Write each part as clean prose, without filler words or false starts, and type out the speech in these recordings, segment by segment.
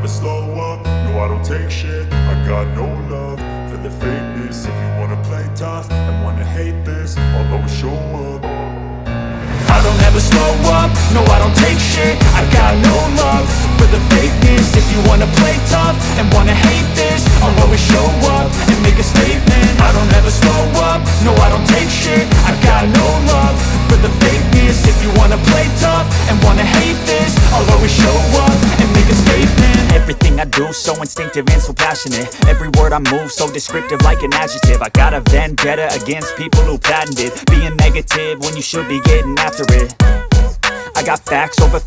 slow up, no I don't take shit. I got no love for the fakeness. If you wanna play tough and wanna hate this, I'll always show up. I don't ever slow up, no I don't take shit. I got no love for the fakeness. If you wanna play tough and wanna hate this, I'll always show up and make a statement. I don't ever slow up, no I don't take shit. I got no love for the fakeness. If you wanna play tough and wanna hate this, I'll always show up and make a statement. Everything I do so instinctive and so passionate. Every word I move so descriptive like an adjective. I got a vendetta against people who patented being negative when you should be getting after it. I got facts over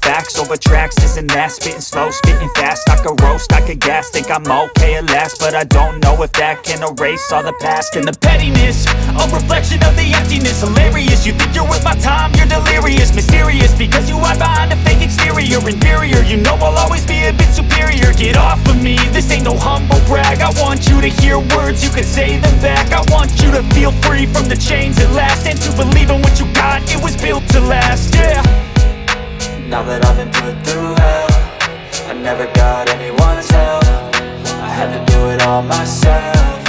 tracks, this and that. Spitting slow, spitting fast. I could roast, I could gas. Think I'm okay at last, but I don't know if that can erase all the past. And the pettiness, a reflection of the emptiness. Hilarious, you think you're worth my time, you're delirious. Mysterious, because you hide behind a fake exterior. Inferior, you know I'll always be a bit superior. Get off of me, this ain't no humble brag. I want you to hear words, you can say them back. I want you to feel free from the chains at last, and to believe in what you got, it was built to last, yeah. Now that I've been put through hell, I never got anyone's help. I had to do it all myself.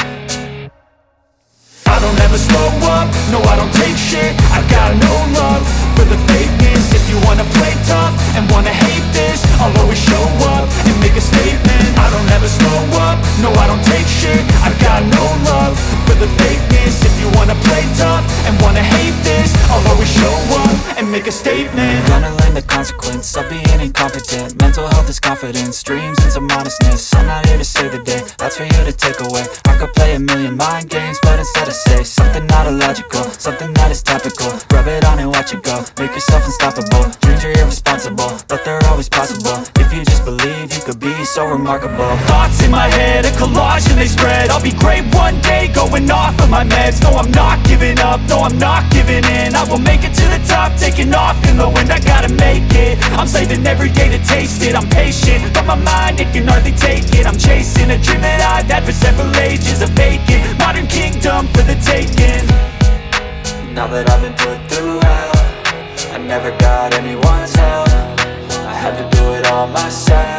I don't ever slow up, no I don't take shit. I got no love for the fakeness. If you wanna play tough and wanna hate this, I'll always show up and make a statement. I don't ever slow up, no I don't take shit. I got no love for the fakeness. If you wanna play tough and wanna hate this, I'll always show up and make a statement. Gonna learn the consequence of being incompetent. Mental health is confidence, dreams and some honestness. I'm not here to save the day, that's for you to take away. I could play a million mind games, but instead I say something not illogical, something that is topical. Rub it on and watch it go, make yourself unstoppable. Dreams are irresponsible, but they're always possible. If you just believe, you could be so remarkable. Thoughts in my head, a collage and they spread. I'll be great one day, going off of my meds. No, I'm not giving up, no, I'm not giving in. I will make it to the top, taking off in the wind. I gotta make it, I'm saving every day to taste it. I'm patient, but my mind, it can hardly take it. I'm chasing a dream that I've had for several ages. A vacant, modern kingdom for the taking. Now that I've been put through hell, I never got anyone's help. I had to do it all myself.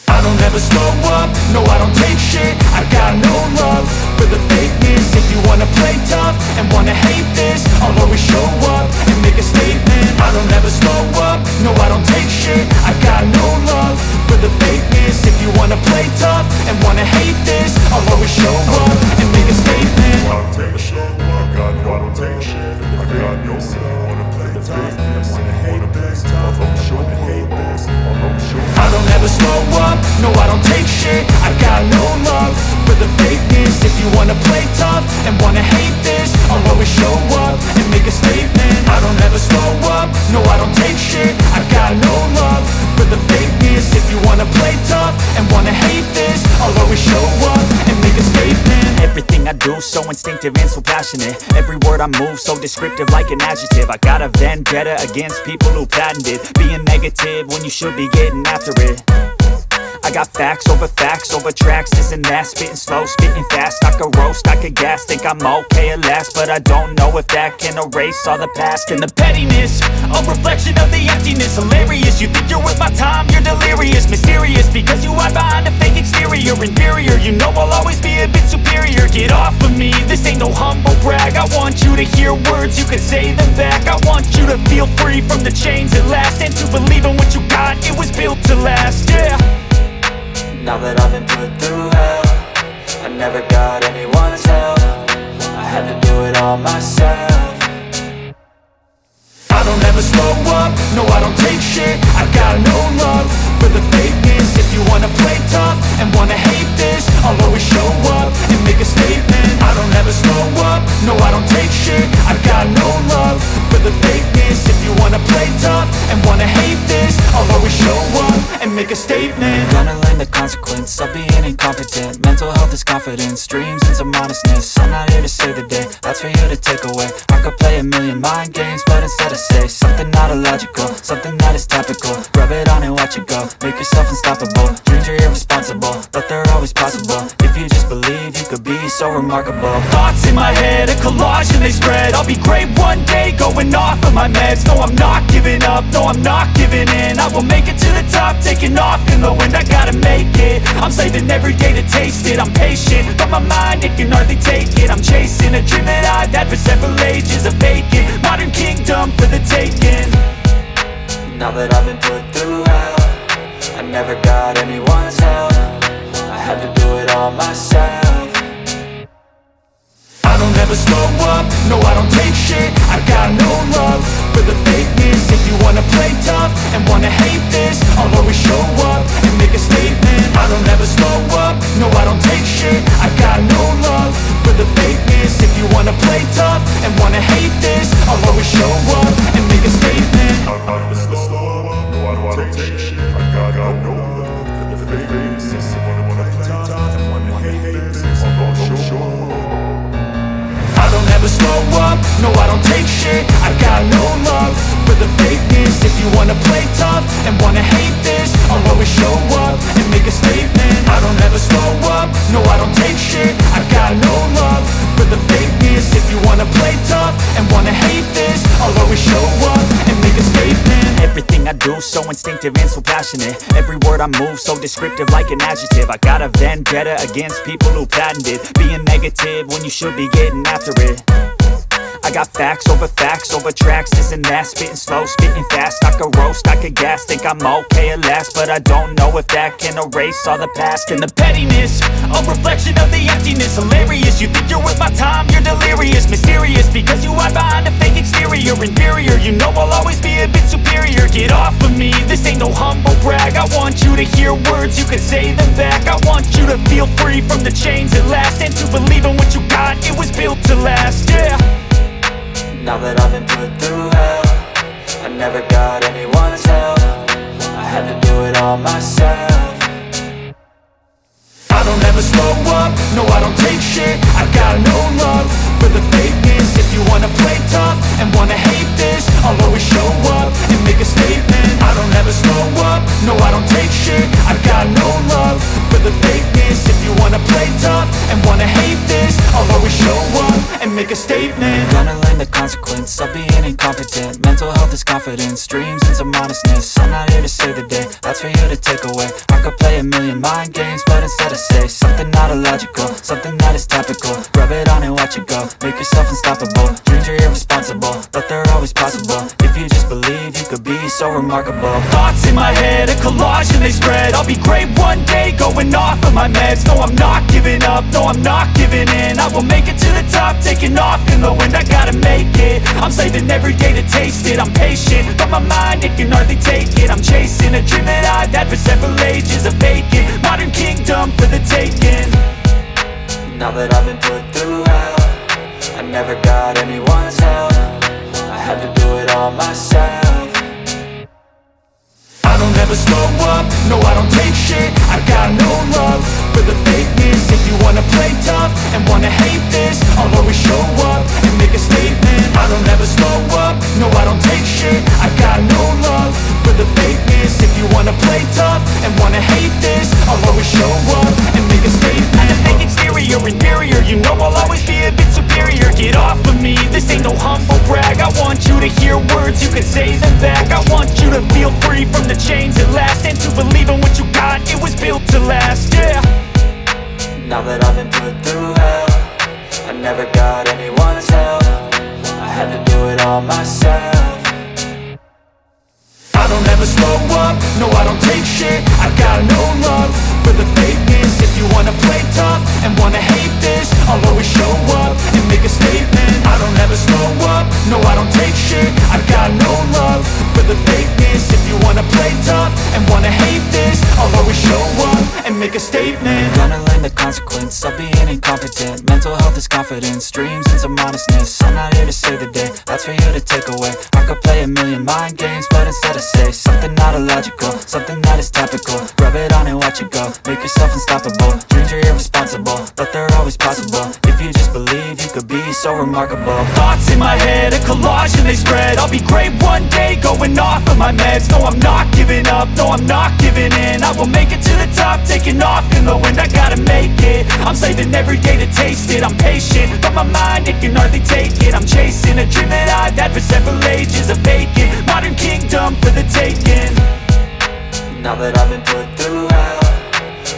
I don't ever slow up, no I don't take shit. I got no love for the fakeness. If you wanna play tough and wanna hate this, I'll always show up and make a statement. I don't ever slow up, no I don't take shit. I got no love for the fakeness. If you wanna play tough and wanna hate this, I'll always show up and make a statement. I don't take shit, I don't take shit. I got no love, wanna play tough and wanna hate this, I'll always show and hate this, I'll always show. I don't ever slow up, no I don't take shit. I got no love for the fakeness. If you wanna play tough and wanna hate this, I'll always show up and make a statement. I don't ever slow up, no I don't take shit. I got no love for the fakeness. If you wanna play tough and wanna hate this, I'll always show up and make a statement. Everything I do so instinctive and so passionate. Every word I move so descriptive like an adjective. I got a vendetta against people who patented being negative when you should be getting after it. I got facts over tracks, this and that. Spitting slow, spitting fast. I could roast, I could gas. Think I'm okay at last, but I don't know if that can erase all the past. And the pettiness, a reflection of the emptiness. Hilarious, you think you're worth my time, you're delirious. Mysterious, because you hide behind a fake exterior. Inferior, you know I'll always be a bit superior. Get off of me, this ain't no humble brag. I want you to hear words, you can say them back. I want you to feel free from the chains at last, and to believe in what you got, it was built to last, yeah. Now that I've been put through hell, I never got anyone's help. I had to do it all myself. I don't ever slow up, no I don't take shit. I got no love for the fakeness. If you wanna play tough and wanna hate this, I'll always show up and make a statement. I don't ever slow up, no I don't take shit. I got no love for the fakeness. If you wanna play tough and wanna hate this, I'll always show up and make a statement. Gonna learn the consequence of being incompetent. Mental health is confidence, dreams and some honestness. I'm not here to save the day, that's for you to take away. I could play a million mind games, but instead I say something not illogical, something that is topical. Rub it on and watch it go, make yourself unstoppable. Dreams are irresponsible, but they're always possible. If you just believe, you could be so remarkable. Thoughts in my head, a collage and they spread. I'll be great one day, going off of my meds. No, I'm not giving up, no, I'm not giving in. I will make it to the top, taking off never got anyone's help. I had to do it all myself. I don't ever slow up, no I don't take shit. I got no love for the fakeness. If you wanna play tough and wanna hate this, I'll always show up and make a statement. I don't ever slow up, no I don't take shit. I got no love for the fakeness. If you wanna play tough and wanna hate this, I'll always show up and make a statement. I don't ever slow up, no I don't take shit. I got no love for the fakeness. If you wanna play tough and wanna hate this, I'll always show up. I don't ever slow up, no I don't take shit. I got no love for the fakeness. If you wanna play tough and wanna hate this, I'll always show up and make a statement. I don't ever slow up, no I don't take shit. I got no love for the fakeness. If you wanna play tough and wanna hate this, I'll always show up and make a statement. Everything I do so instinctive and so passionate. Every word I move so descriptive like an adjective. I got a vendetta against people who patented being negative when you should be getting after it. I got facts over tracks, this and that. Spitting slow, spitting fast, I could roast, I could gas. Think I'm okay at last, but I don't know if that can erase all the past. And the pettiness, a reflection of the emptiness. Hilarious, you think you're worth my time, you're delirious. Mysterious, because you hide behind a fake exterior. Inferior, you know I'll always be a bit superior. Get off of me, this ain't no humble brag. I want you to hear words, you can say them back. I want you to feel free from the chains at last, and to believe in what you got, it was built to last, yeah. Now that I've been put through hell, I never got anyone's help. I had to do it all myself. I don't ever slow up, no I don't take shit. I got no love for the fakeness. If you wanna play tough and wanna hate this, I'll always show up and make a statement. I don't ever slow up, no I don't take shit. I got no love for the fakeness. If you wanna play tough and wanna hate this, I'll always show up and make a statement. Gonna learn the consequence of being incompetent. Mental health is confidence, dreams into modestness. I'm not here to save the day, that's for you to take away. I could play a million mind games, but instead I say something not illogical, something that is topical. Rub it on and watch it go, make yourself unstoppable. Dreams are irresponsible, but they're always possible. If you just believe, you could be so remarkable. Thoughts in my head, a collage and they spread. I'll be great one day, going off of my meds. No, I'm not giving up, no, I'm not giving in. I will make it to the top, taking off in the wind. I gotta make it, I'm saving every day to taste it. I'm patient, but my mind, it can hardly take it. I'm chasing a dream that I've had for several ages. A vacant, modern kingdom for the taking. Now that I've been put through hell, I never got anyone's help. I had to do it all myself. I don't ever slow up, no I don't take shit. I got no love for the fakeness. If you wanna play tough and wanna hate this, I'll always show up and make a statement. I don't ever slow up, no I don't take shit. I got no love for the fakeness. If you wanna play tough and wanna hate this, I'll always show up and make a statement. A fake exterior, inferior, you know I'll always be a bit superior. Get off of me, this ain't no humble brag. I want you to hear words, you can say them back. I want you to feel free from the chains at last, and to believe in what you got, it was built to last, yeah. Now that I've been put through hell, I never got anyone's help. I had to do it all myself. I don't ever slow up, no I don't take shit. I got no love for the fakeness. If you wanna play tough and wanna hate this, I'll always show up and make a statement. I don't ever slow up, no I don't take shit. I got no love for the fakeness. If you wanna play tough and wanna hate this, I'll always show up and make a statement. Gonna learn the consequence of being incompetent. Mental health is confidence, dreams into modestness. I'm not here to save the day, that's for you to take away. I could play a million mind games, but instead I say something not illogical, something that is topical. Rub it on and watch it go, make yourself unstoppable. Dreams are irresponsible, but they're always possible. If you just believe, you could be so remarkable. Thoughts in my head, a collage and they spread. I'll be great one day, going off of my meds. No, I'm not giving up, no, I'm not giving in. I will make it to the top, taking off in the wind. I gotta make it, I'm saving every day to taste it. I'm patient, but my mind, it can hardly take it. I'm chasing a dream that I've had for several ages. A vacant, modern kingdom for the taking. Now that I've been put through hell,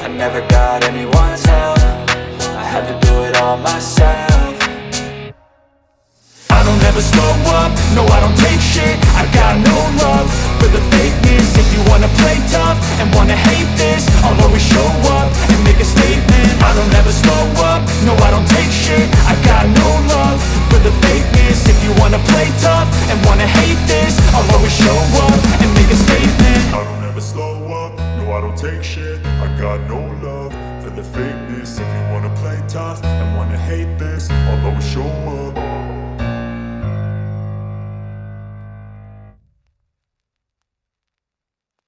I never got anyone's help. I had to do it all myself. I don't ever slow up, no I don't take shit. I got no love for the fakeness. If you wanna play tough and wanna hate the fakeness. If you wanna play tough and wanna hate this, I'll always show up.